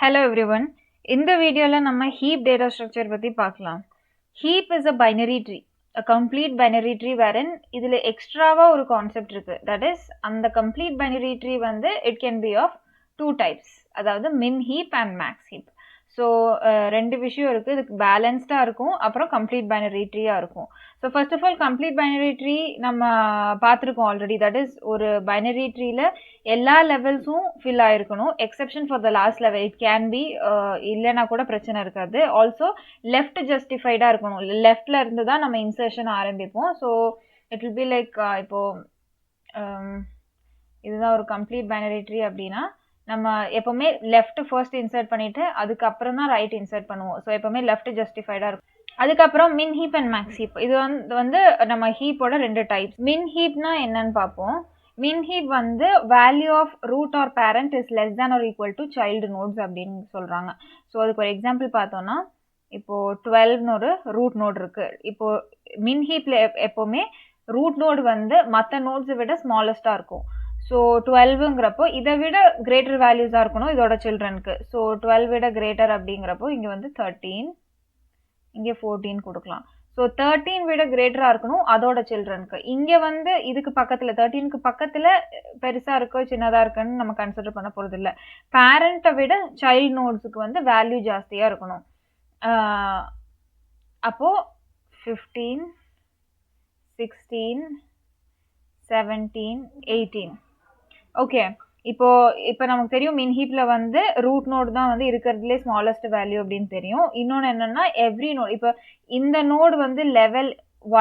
Hello everyone. In the video la nama heap data structure பத்தி பார்க்கலாம். Heap is a binary tree, a complete binary tree wherein இதுல எக்ஸ்ட்ராவா ஒரு concept இருக்கு. That is அந்த complete binary tree வந்து it can be of two types. அதாவது min heap and max heap. So ரெண்டு விஷயம் இருக்கு. இதுக்கு பேலன்ஸ்டா இருக்கும், அப்புறம் complete binary tree-ஆ இருக்கும். So first of all complete binary tree நம்ம பார்த்திருக்கோம் already. That is ஒரு binary tree-ல எல்லா லெவல்ஸும் ஃபில் ஆயிருக்கணும், exception for the last level. It can be இல்லைனா கூட பிரச்சனை இருக்காது. ஆல்சோ லெஃப்ட் ஜஸ்டிஃபைடா இருக்கணும். லெஃப்ட்ல இருந்து தான் நம்ம இன்சர்ஷன் ஆரம்பிப்போம். So it will be like இப்போ இதுதான் ஒரு கம்ப்ளீட் பைனரி ட்ரீ அப்படின்னா நம்ம எப்பவுமே லெஃப்ட் ஃபர்ஸ்ட் இன்சர்ட் பண்ணிட்டு அதுக்கப்புறம் தான் ரைட் இன்சர்ட் பண்ணுவோம். ஸோ எப்பவுமே லெஃப்ட் ஜஸ்டிஃபைடா இருக்கும். அதுக்கப்புறம் மின் ஹீப் அண்ட் மேக்ஸ் ஹீப். இது வந்து நம்ம ஹீப்போட ரெண்டு டைப்ஸ். மின் ஹீப்னா என்னன்னு பார்ப்போம். min heap வந்து value of root or parent is less than or equal to child nodes அப்படின்னு சொல்றாங்க. ஸோ அதுக்கு ஒரு எக்ஸாம்பிள் பார்த்தோம்னா இப்போ 12 ஒரு ரூட் நோட் இருக்கு. இப்போ min heapல எப்பவுமே ரூட் நோடு வந்து மற்ற நோட்ஸை விட ஸ்மாலஸ்டா இருக்கும். ஸோ 12ங்கிறப்போ இதை விட கிரேட்டர் வேல்யூஸா இருக்கணும் இதோட சில்ட்ரனுக்கு. ஸோ 12 விட கிரேட்டர் அப்படிங்கிறப்போ இங்க வந்து 13, இங்கே 14 கொடுக்கலாம். ஸோ 13 விட கிரேட்டரா இருக்கணும் அதோட சில்ட்ரனுக்கு. இங்க வந்து இதுக்கு பக்கத்துல 13க்கு பக்கத்துல பெருசா இருக்கோ சின்னதா இருக்குன்னு நம்ம கன்சிடர் பண்ண போறது இல்லை. பேரண்ட்டை விட சைல்ட் நோட்ஸுக்கு வந்து வேல்யூ ஜாஸ்தியா இருக்கணும். அப்போ 15, 16, 17, 18. ஓகே, இப்போ நமக்கு தெரியும் மின் ஹீப்ல வந்து ரூட் நோட் தான் வந்து இருக்கிறதுலே ஸ்மாலஸ்ட் வேல்யூ அப்படின்னு தெரியும். இன்னொன்று என்னன்னா எவ்ரி நோட், இப்போ இந்த நோடு வந்து லெவல்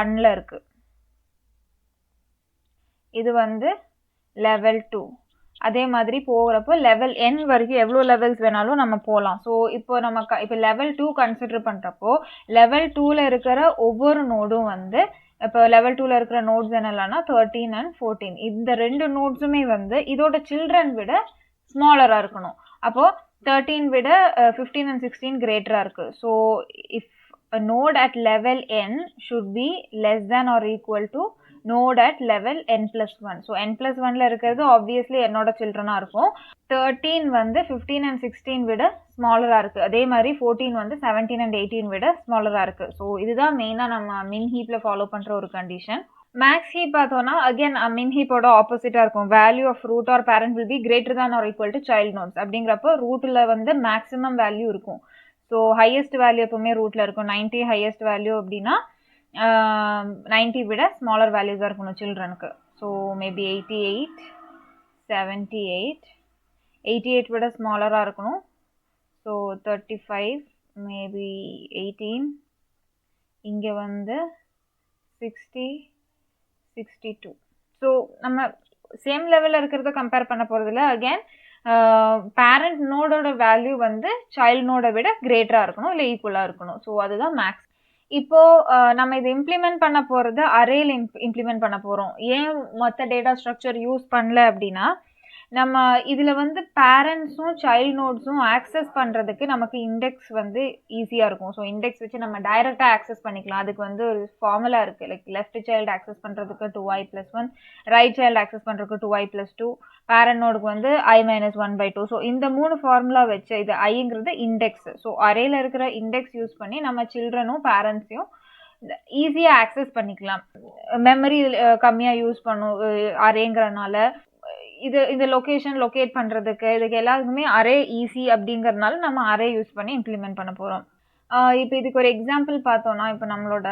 1ல இருக்கு, இது வந்து லெவல் 2. அதே மாதிரி போகிறப்போ லெவல் n வரைக்கும் எவ்வளோ லெவல்ஸ் வேணாலும் நம்ம போகலாம். ஸோ இப்போ நம்ம இப்போ லெவல் 2 கன்சிடர் பண்ணுறப்போ லெவல் 2ல இருக்கிற ஒவ்வொரு நோடும் வந்து இப்போ லெவல் 2ல இருக்கிற நோட்ஸ் என்னெல்லாம்னா 13 and 14. இந்த ரெண்டு நோட்ஸுமே வந்து இதோட சில்ட்ரன் விட ஸ்மாலரா இருக்கணும். அப்போ 13 விட 15 and 16 கிரேட்டரா இருக்கு. So if a node at level n should be less than or equal to node at level n+1. So n+1ல இருக்கிறது ஆப்வியஸ்லி என்னோட சில்ட்ரனா இருக்கும். 13 வந்து 15 and 16 விட ஸ்மாலரா இருக்கு. அதே மாதிரி 14 வந்து 17 and 18 விட ஸ்மாலரா இருக்கு. ஸோ இதுதான் மெயினா நம்ம மின் ஹீப்ல ஃபாலோ பண்ற ஒரு கண்டிஷன். மேக்ஸ் ஹீப் பார்த்தோம்னா அகைன் மின் ஹீப்போட ஆப்போசிட்டா இருக்கும். Value of root or parent will be greater than or equal to child nodes. அப்படிங்கிறப்போ ரூட்ல வந்து மேக்ஸிமம் வேல்யூ இருக்கும். ஸோ ஹையஸ்ட் வேல்யூ எப்பவுமே ரூட்ல இருக்கும். 90 ஹையஸ்ட் வேல்யூ அப்படின்னா 90 விட ஸ்மாலர் வேல்யூஸா இருக்கணும் சில்ட்ரனுக்கு. ஸோ மேபி 88, 78, 88 விட ஸ்மாலரா இருக்கணும். ஸோ 35, மேபி 18, இங்க வந்து 60, 62. ஸோ நம்ம சேம் லெவல்ல இருக்கிறத கம்பேர் பண்ண போறதில்ல. அகேன் பேரண்ட் நோடோட வேல்யூ வந்து சைல்ட் நோட விட கிரேட்டரா இருக்கணும், இல்லை ஈக்குவலா இருக்கணும். ஸோ அதுதான் மேக்ஸ். இப்போ நம்ம இதை இம்ப்ளிமெண்ட் பண்ண போறது அரேல இம்ப்ளிமெண்ட் பண்ண போறோம். ஏன் மற்ற டேட்டா ஸ்ட்ரக்சர் யூஸ் பண்ணல அப்படின்னா நம்ம இதுல வந்து பேரண்ட்ஸும் சைல்ட் நோட்ஸும் ஆக்சஸ் பண்றதுக்கு நமக்கு இண்டெக்ஸ் வந்து ஈஸியா இருக்கும். ஸோ இண்டெக்ஸ் வச்சு நம்ம டைரக்டா ஆக்சஸ் பண்ணிக்கலாம். அதுக்கு வந்து ஒரு ஃபார்முலா இருக்கு. லைக் லெஃப்ட் சைல்டு ஆக்சஸ் பண்றதுக்கு 2i+1, ரைட் சைல்டு ஆக்சஸ் பண்றதுக்கு 2i+2, பேரண்ட் நோடுக்கு வந்து i-1/2. ஸோ இந்த 3 ஃபார்முலா வச்சு இது ஐங்கிறது இண்டெக்ஸ். ஸோ அரேல இருக்கிற இண்டெக்ஸ் யூஸ் பண்ணி நம்ம சில்ட்ரனும் பேரண்ட்ஸையும் ஈஸியா ஆக்சஸ் பண்ணிக்கலாம். மெமரி கம்மியா யூஸ் பண்ணும் அரேங்கிறனால. இந்த லொகேஷன் லொகேட் பண்றதுக்கு இதுக்கு எல்லாத்துக்குமே அரே ஈஸி அப்படிங்கறதுனால நம்ம அரே யூஸ் பண்ணி இம்ப்ளிமெண்ட் பண்ண போறோம். இப்போ இதுக்கு ஒரு எக்ஸாம்பிள் பார்த்தோம்னா இப்போ நம்மளோட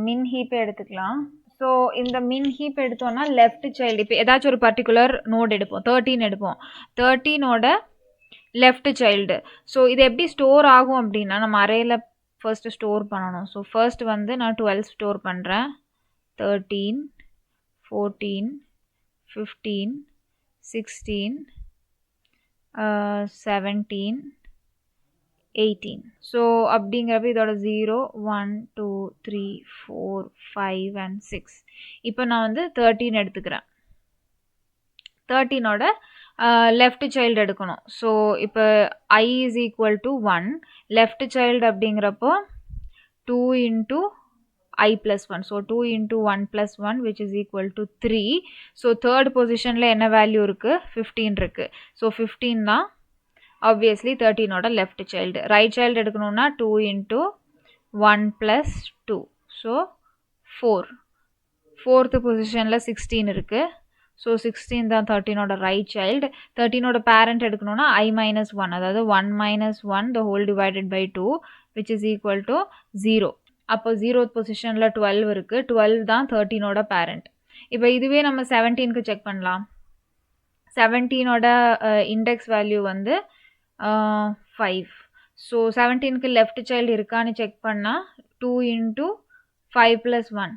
மின் ஹீப் எடுத்துக்கலாம். ஸோ இந்த மின் ஹீப் எடுத்தோம்னா லெஃப்ட் சைல்டு இப்போ ஏதாச்சும் ஒரு பர்டிகுலர் நோட் எடுப்போம், 13 எடுப்போம். 13ஓட லெஃப்ட் சைல்டு. ஸோ இது எப்படி ஸ்டோர் ஆகும் அப்படின்னா நம்ம அரேல ஃபர்ஸ்ட் ஸ்டோர் பண்ணணும். ஸோ ஃபர்ஸ்ட் வந்து நான் 12 ஸ்டோர் பண்றேன், 13, 14, 15, 16, 17, 18. ஸோ அப்படிங்கிறப்ப இதோட 0, 1, 2, 3, 4, 5 and 6. இப்போ நான் வந்து 13 எடுத்துக்கிறேன். 13ஓட லெஃப்ட் சைல்டு எடுக்கணும். ஸோ இப்போ i is equal to 1, left child அப்படிங்கிறப்போ 2 into i+1. So 2 into 1 plus 1 which is equal to 3. So third positionல என்ன value இருக்கு? 15 இருக்கு. So 15 தான் obviously 13 ஓட left child. Right child எடுக்கணும்னா 2 into 1 plus 2. So 4. 4th positionல 16 இருக்கு. So 16 தான் 13 ஓட right child. 13 ஓட parent எடுக்கணும்னா I minus 1. அதாவது 1 minus 1 the whole divided by 2 which is equal to 0. அப்போ 0th positionல 12 இருக்கு. 12 தான் 13 ஓட parent. இப்போ இதுவே நம்ம 17க்கு செக் பண்ணலாம். 17 ஓட index value வந்து 5. So 17க்கு left child இருக்கான்னு செக் பண்ணா 2 into 5 plus 1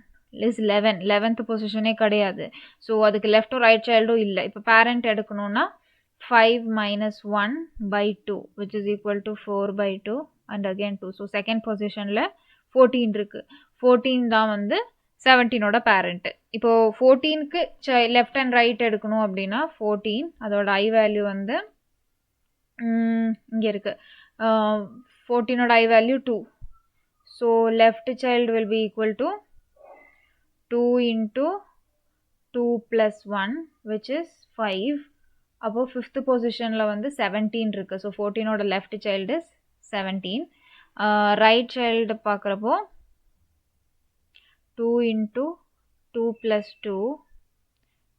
is 11. 11th positionே கிடையாது. So அதுக்கு left or right child இல்லை. இப்போ parent எடுக்கணும்னா 5 minus 1 by 2 which is equal to 4 by 2 and again 2. So second positionல 14 இருக்கு. 14 தான் வந்து 17 ஓட parent. இப்போ 14க்கு left and right எடுக்கணும் அப்படின்னா 14 அதோட I value வந்து இங்க இருக்கு. 14 ஓட I value 2. So left child will be equal to 2 into 2 plus 1 which is 5. அப்போ 5th positionல வந்து 17 இருக்கு. So 14 ஓட left child is 17. Right child பார்க்குறப்போ 2 into 2 plus 2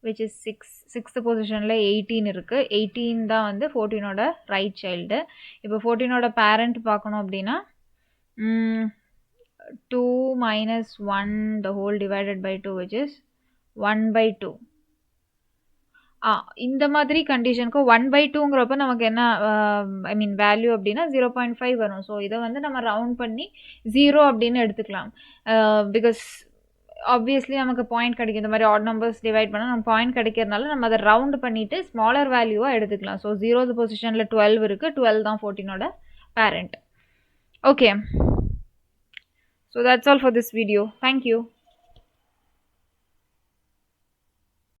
which is 6. 6th positionல 18 இருக்கு. 18 தான் வந்து 14 ஓட right child. இப்போ 14 ஓட parent பார்க்கணும் அப்படின்னா 2 minus 1 the whole divided by 2 which is 1 by 2. இந்த மாதிரி கண்டிஷனுக்கு 1 by 2ங்கிறப்ப நமக்கு என்ன ஐ மீன் வேல்யூ அப்படின்னா 0.5 வரும். ஸோ இதை வந்து நம்ம ரவுண்ட் பண்ணி 0 அப்படின்னு எடுத்துக்கலாம். பிகாஸ் ஆப்வியஸ்லி நமக்கு பாயிண்ட் கிடைக்கும். இந்த மாதிரி ஆட் நம்பர்ஸ் டிவைட் பண்ணால் நம்ம பாயிண்ட் கிடைக்கிறதுனால நம்ம அதை ரவுண்ட் பண்ணிவிட்டு ஸ்மாலர் வேல்யூவாக எடுத்துக்கலாம். ஸோ 0th பொசிஷனில் 12 இருக்குது. 12 தான் 14ஓட parent. Okay, so that's all for this video. Thank you.